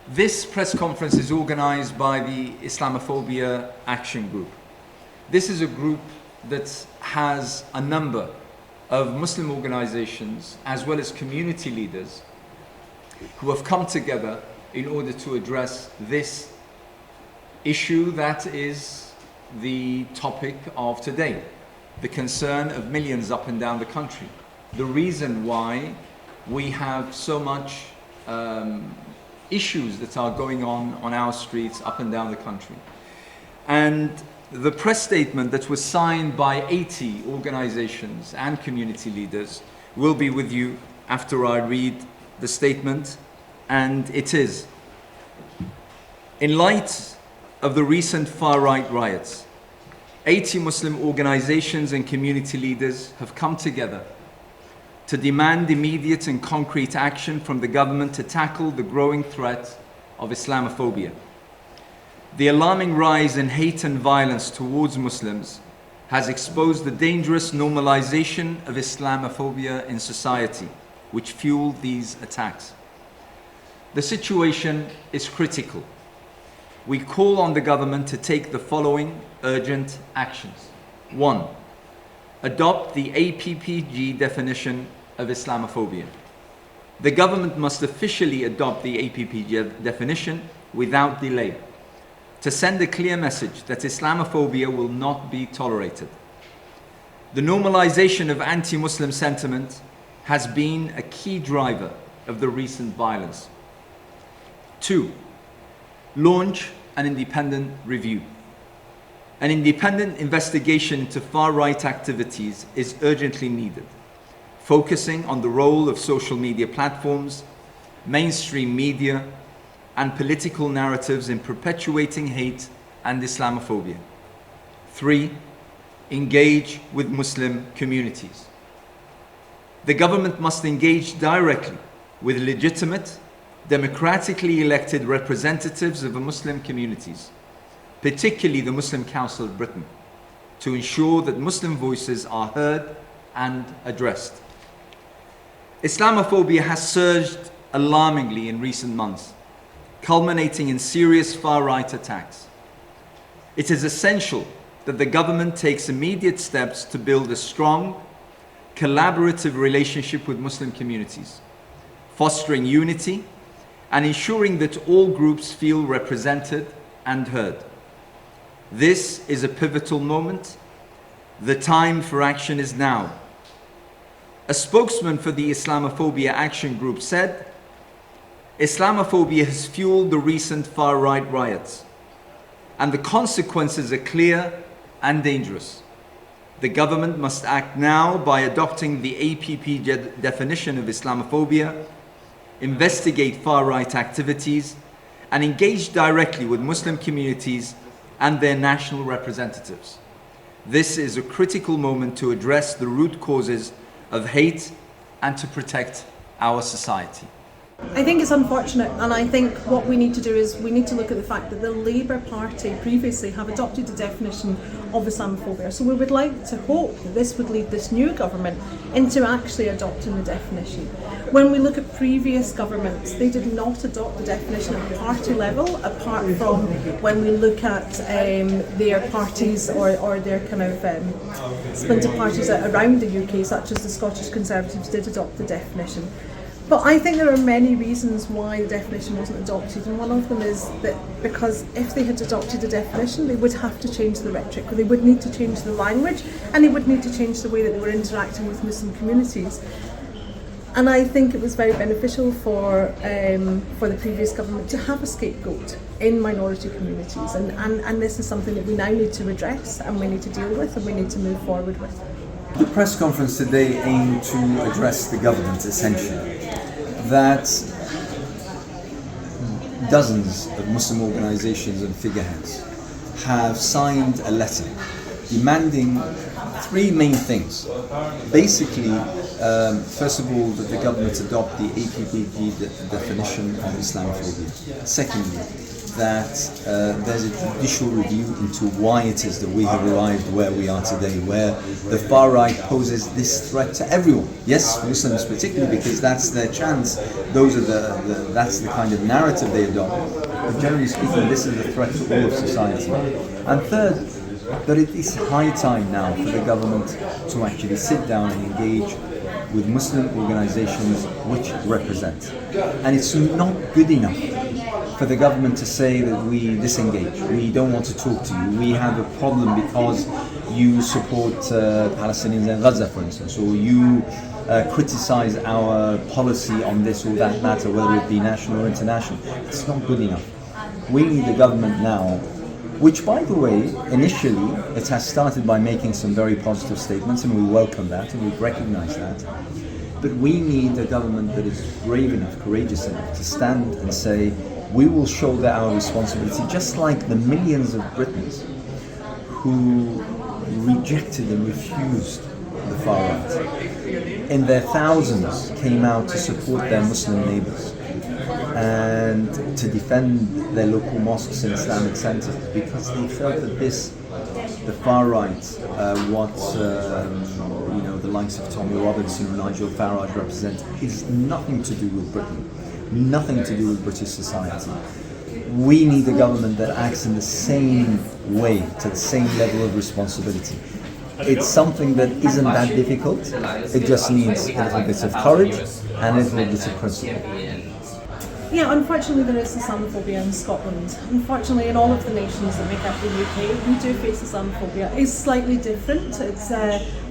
This press conference is organized by the Islamophobia Action Group. This is a group that has a number of Muslim organizations as well as community leaders who have come together in order to address this issue that is the topic of today, the concern of millions up and down the country, the reason why we have so much issues that are going on our streets up and down the country. And the press statement that was signed by 80 organizations and community leaders will be with you after I read the statement, and it is: in light of the recent far-right riots, 80 Muslim organizations and community leaders have come together to demand immediate and concrete action from the government to tackle the growing threat of Islamophobia. The alarming rise in hate and violence towards Muslims has exposed the dangerous normalization of Islamophobia in society, which fueled these attacks. The situation is critical. We call on the government to take the following urgent actions. 1. Adopt the APPG definition of Islamophobia. The government must officially adopt the APPG definition without delay to send a clear message that Islamophobia will not be tolerated. The normalization of anti-Muslim sentiment has been a key driver of the recent violence. 2. Launch an independent review. An independent investigation into far-right activities is urgently needed, focusing on the role of social media platforms, mainstream media, and political narratives in perpetuating hate and Islamophobia. 3. Engage with Muslim communities. The government must engage directly with legitimate, democratically elected representatives of the Muslim communities, particularly the Muslim Council of Britain, to ensure that Muslim voices are heard and addressed. Islamophobia has surged alarmingly in recent months, culminating in serious far-right attacks. It is essential that the government takes immediate steps to build a strong, collaborative relationship with Muslim communities, fostering unity and ensuring that all groups feel represented and heard. This is a pivotal moment. The time for action is now. A spokesman for the Islamophobia Action Group said, Islamophobia has fueled the recent far-right riots, and the consequences are clear and dangerous. The government must act now by adopting the APP definition of Islamophobia, investigate far-right activities, and engage directly with Muslim communities and their national representatives. This is a critical moment to address the root causes of hate and to protect our society. I think it's unfortunate, and I think what we need to do is we need to look at the fact that the Labour Party previously have adopted a definition of Islamophobia. So we would like to hope that this would lead this new government into actually adopting the definition. When we look at previous governments, they did not adopt the definition at the party level, apart from when we look at their parties or their kind of splinter parties around the UK, such as the Scottish Conservatives did adopt the definition. But I think there are many reasons why the definition wasn't adopted, and one of them is that because if they had adopted a definition, they would have to change the rhetoric, or they would need to change the language, and they would need to change the way that they were interacting with Muslim communities. And I think it was very beneficial for the previous government to have a scapegoat in minority communities, and this is something that we now need to address, and we need to deal with, and we need to move forward with. The press conference today aimed to address the government, essentially, that dozens of Muslim organizations and figureheads have signed a letter demanding three main things. Basically, first of all, that the government adopt the APPG definition of Islamophobia. Secondly, that there's a judicial review into why it is that we have arrived where we are today, where the far right poses this threat to everyone. Yes, Muslims particularly, because that's their chance. Those are that's the kind of narrative they adopt. But generally speaking, this is a threat to all of society. And third, that it is high time now for the government to actually sit down and engage with Muslim organizations which represent. And it's not good enough for the government to say that we disengage, we don't want to talk to you, we have a problem because you support Palestinians in Gaza, for instance, or you criticize our policy on this or that matter, whether it be national or international. It's not good enough. We need the government now, which, by the way, initially it has started by making some very positive statements, and we welcome that and we recognize that. But we need a government that is brave enough, courageous enough to stand and say, we will shoulder our responsibility, just like the millions of Britons who rejected and refused the far right. In their thousands came out to support their Muslim neighbors and to defend their local mosques and Islamic centers, because they felt that the far right, the likes of Tommy Robinson or Nigel Farage represent, is nothing to do with Britain, nothing to do with British society. We need a government that acts in the same way, to the same level of responsibility. It's something that isn't that difficult. It just needs a little bit of courage and a little bit of principle. Yeah, unfortunately there is Islamophobia in Scotland. Unfortunately in all of the nations that make up the UK, we do face Islamophobia. It's slightly different. It's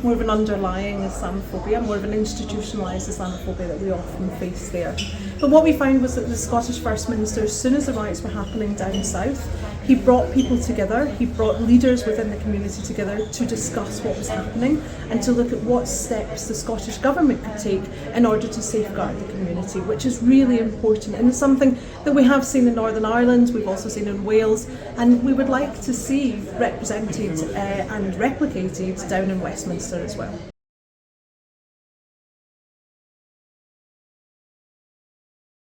more of an underlying Islamophobia, more of an institutionalised Islamophobia that we often face there. But what we found was that the Scottish First Minister, as soon as the riots were happening down south, he brought people together, he brought leaders within the community together to discuss what was happening and to look at what steps the Scottish Government could take in order to safeguard the community, which is really important. And it's something that we have seen in Northern Ireland, we've also seen in Wales, and we would like to see represented and replicated down in Westminster as well.